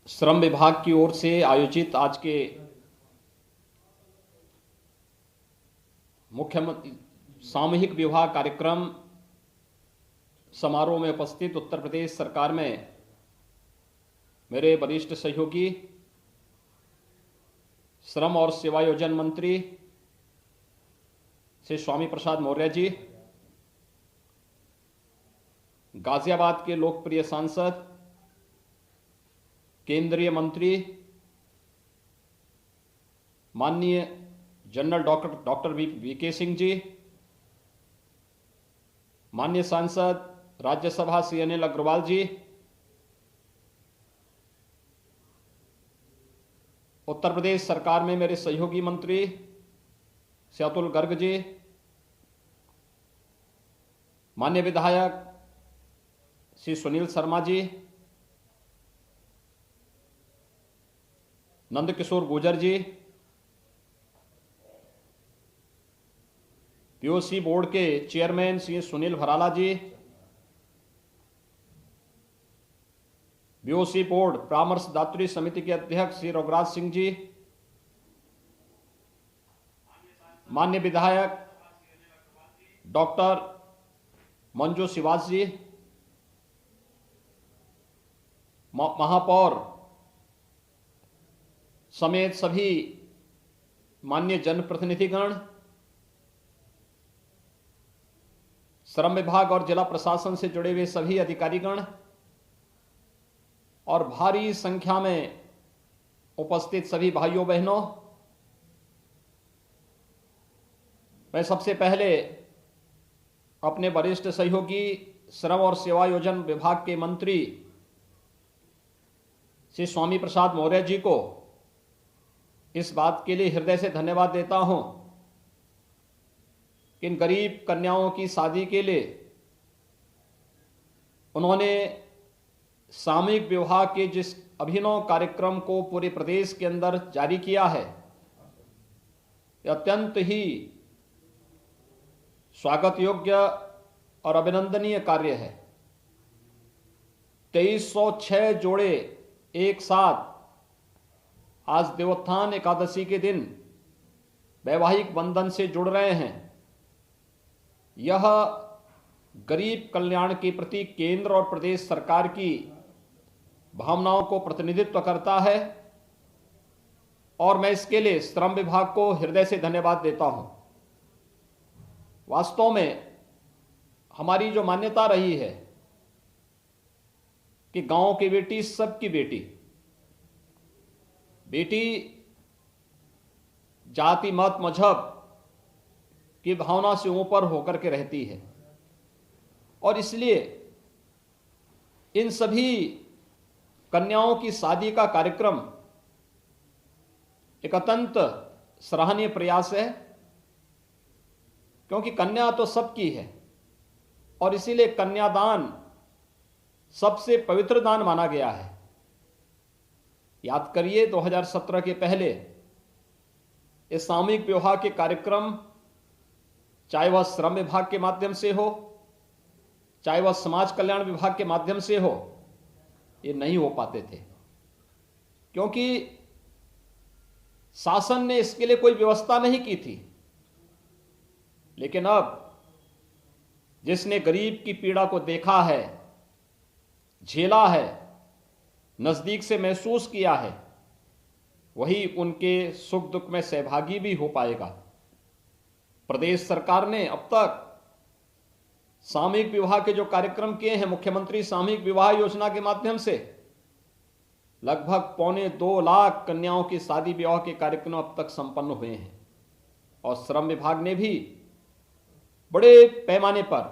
श्रम विभाग की ओर से आयोजित आज के मुख्यमंत्री सामूहिक विवाह कार्यक्रम समारोह में उपस्थित उत्तर प्रदेश सरकार में मेरे वरिष्ठ सहयोगी श्रम और सेवायोजन मंत्री श्री स्वामी प्रसाद मौर्य जी, गाजियाबाद के लोकप्रिय सांसद केंद्रीय मंत्री माननीय general doctor VK Singh ji, माननीय सांसद राज्यसभा श्री अनिल अग्रवाल जी, उत्तर प्रदेश सरकार में मेरे सहयोगी मंत्री श्री अतुल गर्ग जी, माननीय विधायक श्री सुनील शर्मा जी, नंदकिशोर गुर्जर जी, पीओसी बोर्ड के चेयरमैन श्री सुनील भराला जी, बीओसी बोर्ड परामर्शदात्री समिति के अध्यक्ष श्री रघुराज सिंह जी, माननीय विधायक डॉक्टर मंजू शिवास जी, महापौर समेत सभी माननीय जनप्रतिनिधिगण, श्रम विभाग और जिला प्रशासन से जुड़े हुए सभी अधिकारीगण और भारी संख्या में उपस्थित सभी भाइयों बहनों, मैं सबसे पहले अपने वरिष्ठ सहयोगी श्रम और सेवायोजन विभाग के मंत्री श्री स्वामी प्रसाद मौर्य जी को इस बात के लिए हृदय से धन्यवाद देता हूं कि इन गरीब कन्याओं की शादी के लिए उन्होंने सामूहिक विवाह के जिस अभिनव कार्यक्रम को पूरे प्रदेश के अंदर जारी किया है, यह अत्यंत ही स्वागत योग्य और अभिनंदनीय कार्य है। 2306 जोड़े एक साथ आज देवोत्थान एकादशी के दिन वैवाहिक बंधन से जुड़ रहे हैं। यह गरीब कल्याण के प्रति केंद्र और प्रदेश सरकार की भावनाओं को प्रतिनिधित्व करता है और मैं इसके लिए श्रम विभाग को हृदय से धन्यवाद देता हूं। वास्तव में हमारी जो मान्यता रही है कि गांव की बेटी सबकी बेटी, बेटी जाति मत मजहब की भावना से ऊपर होकर के रहती है और इसलिए इन सभी कन्याओं की शादी का कार्यक्रम एक अत्यंत सराहनीय प्रयास है, क्योंकि कन्या तो सबकी है और इसीलिए कन्यादान सबसे पवित्र दान माना गया है। याद करिए 2017 के पहले इस सामूहिक विवाह के कार्यक्रम, चाहे वह श्रम विभाग के माध्यम से हो, चाहे वह समाज कल्याण विभाग के माध्यम से हो, ये नहीं हो पाते थे क्योंकि शासन ने इसके लिए कोई व्यवस्था नहीं की थी। लेकिन अब जिसने गरीब की पीड़ा को देखा है, झेला है, नजदीक से महसूस किया है, वही उनके सुख दुख में सहभागी भी हो पाएगा। प्रदेश सरकार ने अब तक सामूहिक विवाह के जो कार्यक्रम किए हैं, मुख्यमंत्री सामूहिक विवाह योजना के माध्यम से लगभग 2.25 लाख कन्याओं की शादी विवाह के कार्यक्रम अब तक संपन्न हुए हैं और श्रम विभाग ने भी बड़े पैमाने पर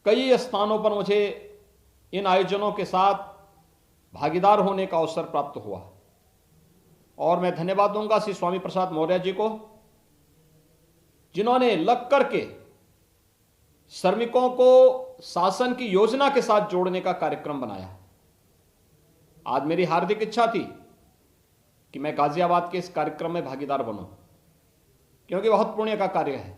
कई स्थानों पर मुझे इन आयोजनों के साथ भागीदार होने का अवसर प्राप्त हुआ और मैं धन्यवाद दूंगा श्री स्वामी प्रसाद मौर्य जी को, जिन्होंने लग करके श्रमिकों को शासन की योजना के साथ जोड़ने का कार्यक्रम बनाया। आज मेरी हार्दिक इच्छा थी कि मैं गाजियाबाद के इस कार्यक्रम में भागीदार बनूं, क्योंकि बहुत पुण्य का कार्य है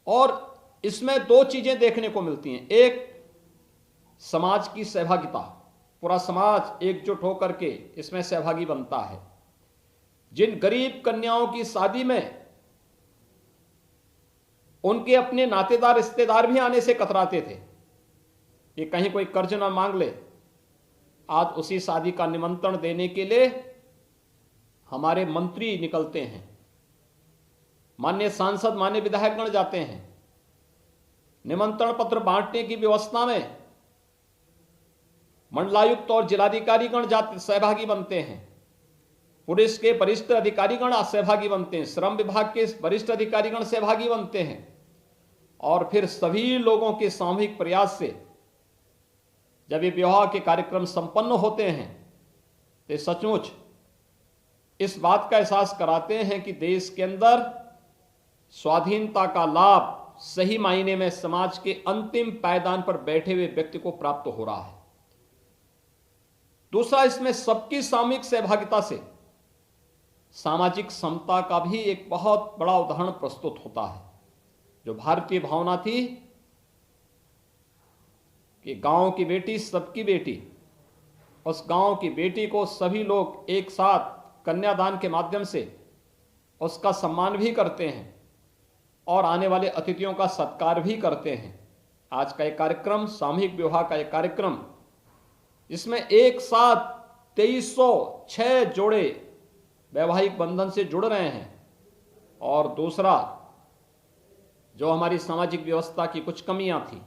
और इसमें दो चीजें देखने को मिलती हैं। एक, समाज की सहभागिता, पूरा समाज एकजुट होकर के इसमें सहभागी बनता है। जिन गरीब कन्याओं की शादी में उनके अपने नातेदार रिश्तेदार भी आने से कतराते थे कि कहीं कोई कर्ज ना मांग ले, आज उसी शादी का निमंत्रण देने के लिए हमारे मंत्री निकलते हैं, माननीय सांसद, माननीय विधायकगण जाते हैं। निमंत्रण पत्र बांटने की व्यवस्था में मंडलायुक्त और जिलाधिकारीगण जाते सहभागी बनते हैं, पुलिस के वरिष्ठ अधिकारीगण सहभागी बनते हैं, श्रम विभाग के वरिष्ठ अधिकारीगण सहभागी बनते हैं, और फिर सभी लोगों के सामूहिक प्रयास से जब ये विवाह के कार्यक्रम संपन्न होते हैं तो सचमुच इस बात का एहसास कराते हैं कि देश के अंदर स्वाधीनता का लाभ सही मायने में समाज के अंतिम पायदान पर बैठे हुए व्यक्ति को प्राप्त हो रहा है। दूसरा, इसमें सबकी सामूहिक सहभागिता से सामाजिक समता का भी एक बहुत बड़ा उदाहरण प्रस्तुत होता है। जो भारतीय भावना थी कि गांव की बेटी सबकी बेटी, उस गांव की बेटी को सभी लोग एक साथ कन्यादान के माध्यम से उसका सम्मान भी करते हैं और आने वाले अतिथियों का सत्कार भी करते हैं। आज का एक कार्यक्रम, सामूहिक विवाह का एक कार्यक्रम, जिसमें एक साथ 2306 जोड़े वैवाहिक बंधन से जुड़ रहे हैं, और दूसरा जो हमारी सामाजिक व्यवस्था की कुछ कमियां थी,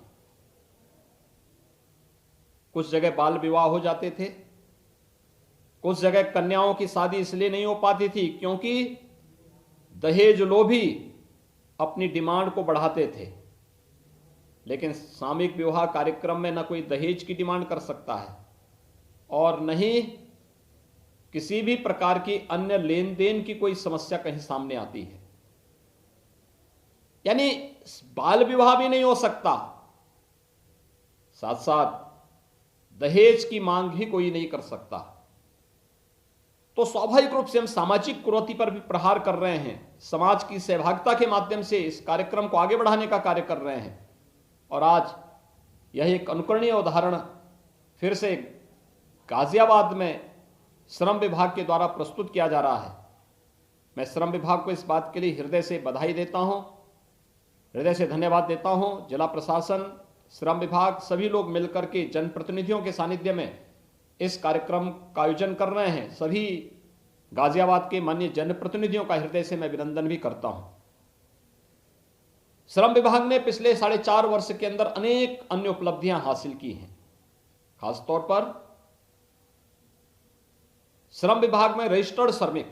कुछ जगह बाल विवाह हो जाते थे, कुछ जगह कन्याओं की शादी इसलिए नहीं हो पाती थी क्योंकि दहेज लोभी अपनी डिमांड को बढ़ाते थे। लेकिन सामूहिक विवाह कार्यक्रम में न कोई दहेज की डिमांड कर सकता है और न ही किसी भी प्रकार की अन्य लेन देन की कोई समस्या कहीं सामने आती है। यानी बाल विवाह भी नहीं हो सकता, साथ साथ दहेज की मांग भी कोई नहीं कर सकता। तो स्वाभाविक रूप से हम सामाजिक कुरीति पर भी प्रहार कर रहे हैं, समाज की सहभागिता के माध्यम से इस कार्यक्रम को आगे बढ़ाने का कार्य कर रहे हैं। और आज यह एक अनुकरणीय उदाहरण फिर से गाजियाबाद में श्रम विभाग के द्वारा प्रस्तुत किया जा रहा है। मैं श्रम विभाग को इस बात के लिए हृदय से बधाई देता हूं, हृदय से धन्यवाद देता हूं। जिला प्रशासन, श्रम विभाग, सभी लोग मिलकर के जनप्रतिनिधियों के सानिध्य में इस कार्यक्रम का आयोजन कर रहे हैं। सभी गाजियाबाद के माननीय जनप्रतिनिधियों का हृदय से मैं अभिनंदन भी करता हूं। श्रम विभाग ने पिछले 4.5 वर्ष के अंदर अनेक अन्य उपलब्धियां हासिल की हैं। खासतौर पर श्रम विभाग में रजिस्टर्ड श्रमिक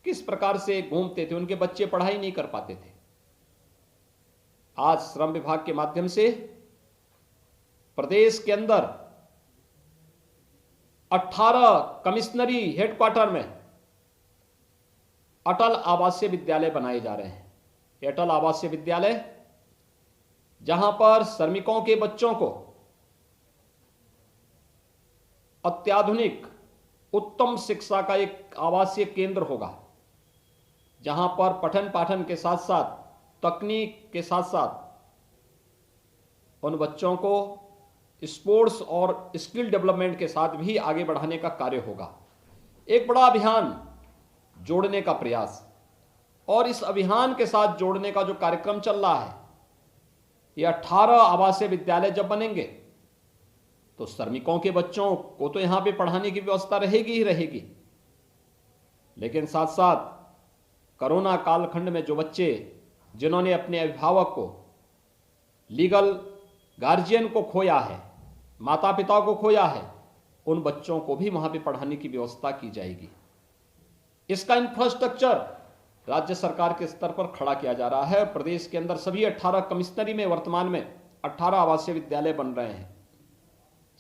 किस प्रकार से घूमते थे, उनके बच्चे पढ़ाई नहीं कर पाते थे। आज श्रम विभाग के माध्यम से प्रदेश के अंदर 18 कमिश्नरी हेडक्वार्टर में अटल आवासीय विद्यालय बनाए जा रहे हैं। ये अटल आवासीय विद्यालय जहां पर श्रमिकों के बच्चों को अत्याधुनिक उत्तम शिक्षा का एक आवासीय केंद्र होगा, जहां पर पठन पाठन के साथ साथ तकनीक के साथ साथ उन बच्चों को स्पोर्ट्स और स्किल डेवलपमेंट के साथ भी आगे बढ़ाने का कार्य होगा। एक बड़ा अभियान जोड़ने का प्रयास, और इस अभियान के साथ जोड़ने का जो कार्यक्रम चल रहा है, ये 18 आवासीय विद्यालय जब बनेंगे तो श्रमिकों के बच्चों को तो यहां पे पढ़ाने की व्यवस्था रहेगी ही रहेगी, लेकिन साथ साथ कोरोना कालखंड में जो बच्चे जिन्होंने अपने अभिभावक को, लीगल गार्जियन को खोया है, माता पिता को खोया है, उन बच्चों को भी वहां पे पढ़ाने की व्यवस्था की जाएगी। इसका इंफ्रास्ट्रक्चर राज्य सरकार के स्तर पर खड़ा किया जा रहा है। प्रदेश के अंदर सभी 18 कमिश्नरी में वर्तमान में 18 आवासीय विद्यालय बन रहे हैं।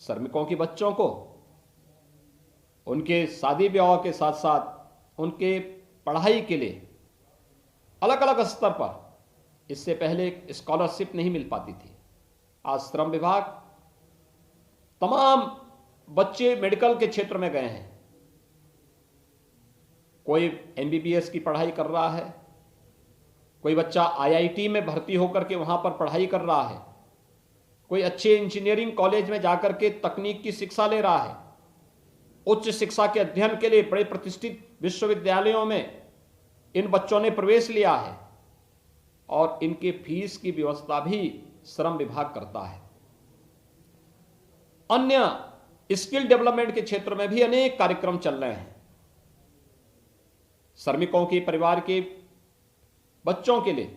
श्रमिकों के बच्चों को उनके शादी विवाह के साथ साथ उनके पढ़ाई के लिए अलग अलग स्तर पर, इससे पहले स्कॉलरशिप नहीं मिल पाती थी। आज श्रम विभाग तमाम बच्चे मेडिकल के क्षेत्र में गए हैं, कोई एमबीबीएस की पढ़ाई कर रहा है, कोई बच्चा आईआईटी में भर्ती होकर के वहां पर पढ़ाई कर रहा है, कोई अच्छे इंजीनियरिंग कॉलेज में जाकर के तकनीक की शिक्षा ले रहा है, उच्च शिक्षा के अध्ययन के लिए बड़े प्रतिष्ठित विश्वविद्यालयों में इन बच्चों ने प्रवेश लिया है और इनके फीस की व्यवस्था भी श्रम विभाग करता है। अन्य स्किल डेवलपमेंट के क्षेत्र में भी अनेक कार्यक्रम चल रहे हैं। श्रमिकों के परिवार के बच्चों के लिए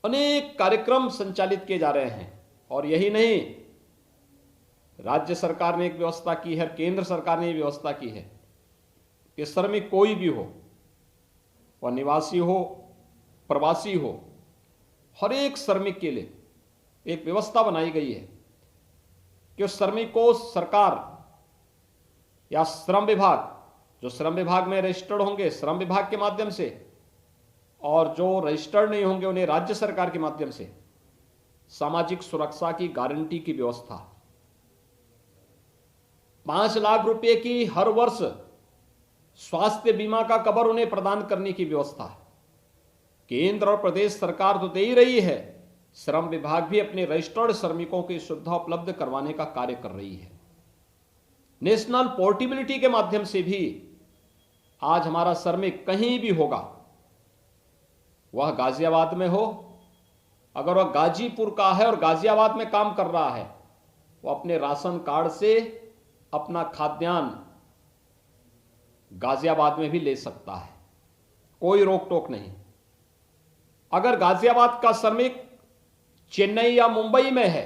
अनेक कार्यक्रम संचालित किए जा रहे हैं। और यही नहीं, राज्य सरकार ने एक व्यवस्था की है, केंद्र सरकार ने व्यवस्था की है कि श्रमिक कोई भी हो, वह निवासी हो, प्रवासी हो, हर एक श्रमिक के लिए एक व्यवस्था बनाई गई है कि उस श्रमिक को सरकार या श्रम विभाग, जो श्रम विभाग में रजिस्टर्ड होंगे श्रम विभाग के माध्यम से, और जो रजिस्टर्ड नहीं होंगे उन्हें राज्य सरकार के माध्यम से सामाजिक सुरक्षा की गारंटी की व्यवस्था, 5 लाख रुपए की हर वर्ष स्वास्थ्य बीमा का कवर उन्हें प्रदान करने की व्यवस्था। केंद्र और प्रदेश सरकार तो दे ही रही है, श्रम विभाग भी अपने रजिस्टर्ड श्रमिकों की सुविधा उपलब्ध करवाने का कार्य कर रही है। नेशनल पोर्टेबिलिटी के माध्यम से भी आज हमारा श्रमिक कहीं भी होगा, वह गाजियाबाद में हो, अगर वह गाजीपुर का है और गाजियाबाद में काम कर रहा है, वो अपने राशन कार्ड से अपना खाद्यान्न गाजियाबाद में भी ले सकता है, कोई रोक टोक नहीं। अगर गाजियाबाद का श्रमिक चेन्नई या मुंबई में है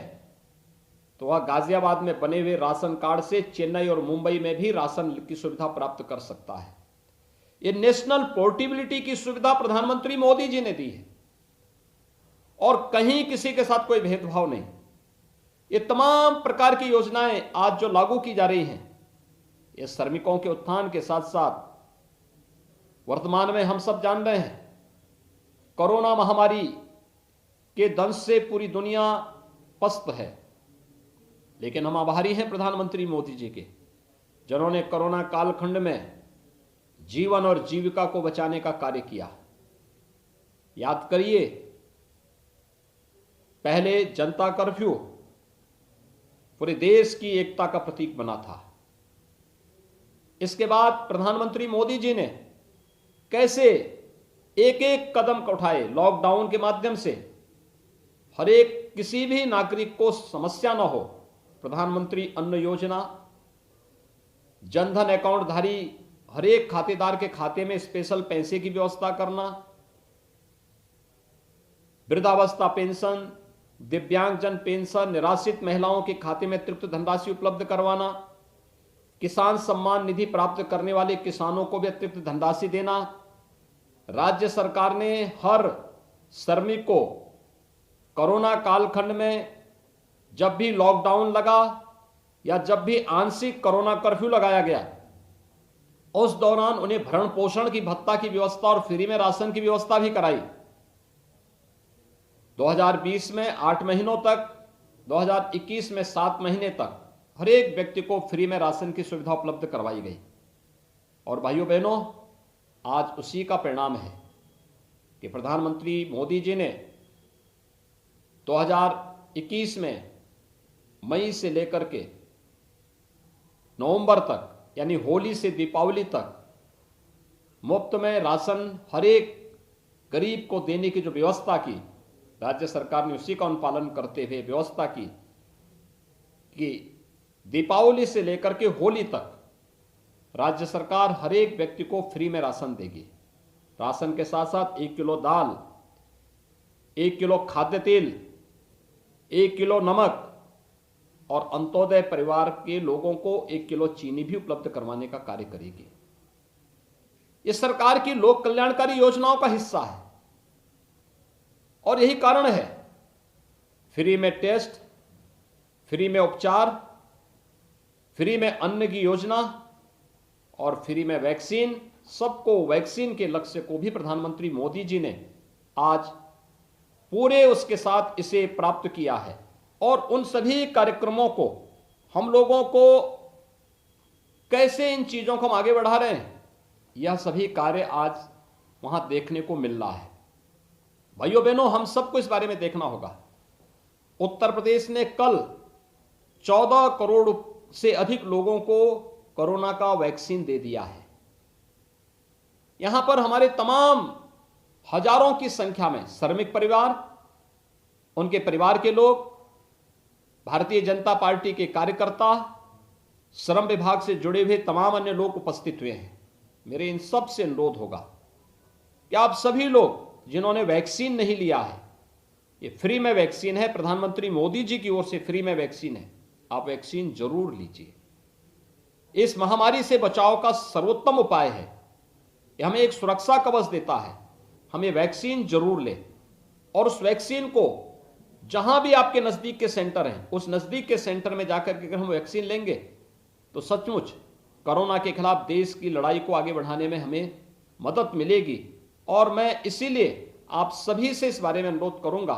तो वह गाजियाबाद में बने हुए राशन कार्ड से चेन्नई और मुंबई में भी राशन की सुविधा प्राप्त कर सकता है। ये नेशनल पोर्टेबिलिटी की सुविधा प्रधानमंत्री मोदी जी ने दी है और कहीं किसी के साथ कोई भेदभाव नहीं। ये तमाम प्रकार की योजनाएं आज जो लागू की जा रही हैं, ये श्रमिकों के उत्थान के साथ साथ वर्तमान में हम सब जान रहे हैं, कोरोना महामारी के दंश से पूरी दुनिया पस्त है, लेकिन हम आभारी हैं प्रधानमंत्री मोदी जी के, जिन्होंने कोरोना कालखंड में जीवन और जीविका को बचाने का कार्य किया। याद करिए, पहले जनता कर्फ्यू पूरे देश की एकता का प्रतीक बना था। इसके बाद प्रधानमंत्री मोदी जी ने कैसे एक एक कदम उठाए, लॉकडाउन के माध्यम से हर एक किसी भी नागरिक को समस्या न हो। प्रधानमंत्री अन्न योजना, जनधन अकाउंट धारी हर एक खातेदार के खाते में स्पेशल पैसे की व्यवस्था करना, वृद्धावस्था पेंशन, दिव्यांगजन पेंशन, निराश्रित महिलाओं के खाते में अतिरिक्त धनराशि उपलब्ध करवाना, किसान सम्मान निधि प्राप्त करने वाले किसानों को भी अतिरिक्त धनराशि देना। राज्य सरकार ने हर श्रमिक को कोरोना कालखंड में जब भी लॉकडाउन लगा या जब भी आंशिक कोरोना कर्फ्यू लगाया गया, उस दौरान उन्हें भरण पोषण की भत्ता की व्यवस्था और फ्री में राशन की व्यवस्था भी कराई। 2020 में 8 महीनों तक, 2021 में 7 महीने तक हर एक व्यक्ति को फ्री में राशन की सुविधा उपलब्ध करवाई गई। और भाइयों बहनों, आज उसी का परिणाम है कि प्रधानमंत्री मोदी जी ने 2021 में मई से लेकर के नवंबर तक, यानी होली से दीपावली तक मुफ्त में राशन हर एक गरीब को देने की जो व्यवस्था की, राज्य सरकार ने उसी का अनुपालन करते हुए व्यवस्था की कि दीपावली से लेकर के होली तक राज्य सरकार हर एक व्यक्ति को फ्री में राशन देगी। राशन के साथ साथ 1 किलो दाल, 1 किलो खाद्य तेल, 1 किलो नमक और अंत्योदय परिवार के लोगों को 1 किलो चीनी भी उपलब्ध करवाने का कार्य करेगी। ये सरकार की लोक कल्याणकारी योजनाओं का हिस्सा है और यही कारण है फ्री में टेस्ट, फ्री में उपचार, फ्री में अन्न की योजना और फ्री में वैक्सीन। सबको वैक्सीन के लक्ष्य को भी प्रधानमंत्री मोदी जी ने आज पूरे उसके साथ इसे प्राप्त किया है। और उन सभी कार्यक्रमों को हम लोगों को कैसे इन चीजों को हम आगे बढ़ा रहे हैं, यह सभी कार्य आज वहां देखने को मिल रहा है। भाइयों बहनों, हम सबको इस बारे में देखना होगा उत्तर प्रदेश ने कल 14 करोड़ से अधिक लोगों को कोरोना का वैक्सीन दे दिया है। यहां पर हमारे तमाम हजारों की संख्या में श्रमिक परिवार, उनके परिवार के लोग, भारतीय जनता पार्टी के कार्यकर्ता, श्रम विभाग से जुड़े हुए तमाम अन्य लोग उपस्थित हुए हैं। मेरे इन सब से अनुरोध होगा कि आप सभी लोग जिन्होंने वैक्सीन नहीं लिया है, ये फ्री में वैक्सीन है, प्रधानमंत्री मोदी जी की ओर से फ्री में वैक्सीन है, आप वैक्सीन जरूर लीजिए। इस महामारी से बचाव का सर्वोत्तम उपाय है, यह हमें एक सुरक्षा कवच देता है। हमें वैक्सीन जरूर ले और उस वैक्सीन को जहां भी आपके नजदीक के सेंटर हैं, उस नजदीक के सेंटर में जाकर के अगर हम वैक्सीन लेंगे तो सचमुच कोरोना के खिलाफ देश की लड़ाई को आगे बढ़ाने में हमें मदद मिलेगी। और मैं इसीलिए आप सभी से इस बारे में अनुरोध करूंगा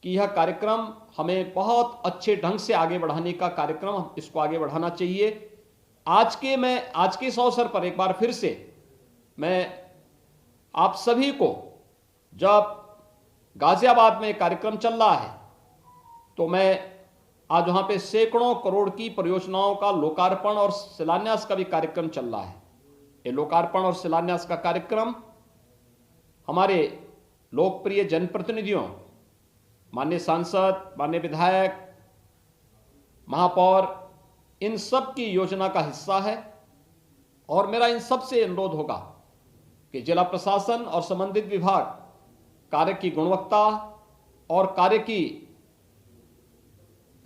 कि यह कार्यक्रम हमें बहुत अच्छे ढंग से आगे बढ़ाने का कार्यक्रम, इसको आगे बढ़ाना चाहिए। आज के इस अवसर पर एक बार फिर से मैं आप सभी को, जब गाजियाबाद में कार्यक्रम चल रहा है तो मैं आज वहां पे सैकड़ों करोड़ की परियोजनाओं का लोकार्पण और शिलान्यास का भी कार्यक्रम चल रहा है। ये लोकार्पण और शिलान्यास का कार्यक्रम हमारे लोकप्रिय जनप्रतिनिधियों, माननीय सांसद, माननीय विधायक, महापौर, इन सब की योजना का हिस्सा है। और मेरा इन सब से अनुरोध होगा कि जिला प्रशासन और संबंधित विभाग कार्य की गुणवत्ता और कार्य की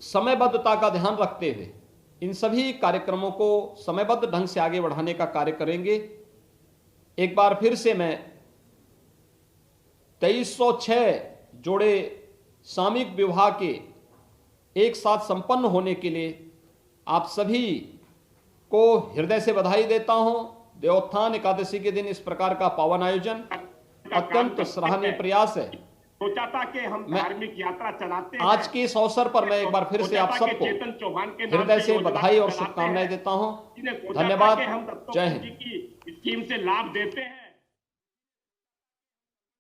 समयबद्धता का ध्यान रखते हुए इन सभी कार्यक्रमों को समयबद्ध ढंग से आगे बढ़ाने का कार्य करेंगे। एक बार फिर से मैं 2306 जोड़े सामूहिक विवाह के एक साथ संपन्न होने के लिए आप सभी को हृदय से बधाई देता हूं। देवोत्थान एकादशी के दिन इस प्रकार का पावन आयोजन अत्यंत सराहनीय प्रयास है। सोचा था कि हम धार्मिक यात्रा चलाते हैं। आज के इस अवसर पर मैं एक बार फिर से आप सबको हृदय से बधाई और शुभकामनाएं देता हूं। धन्यवाद। जय हिंद। स्कीम से लाभ देते हैं।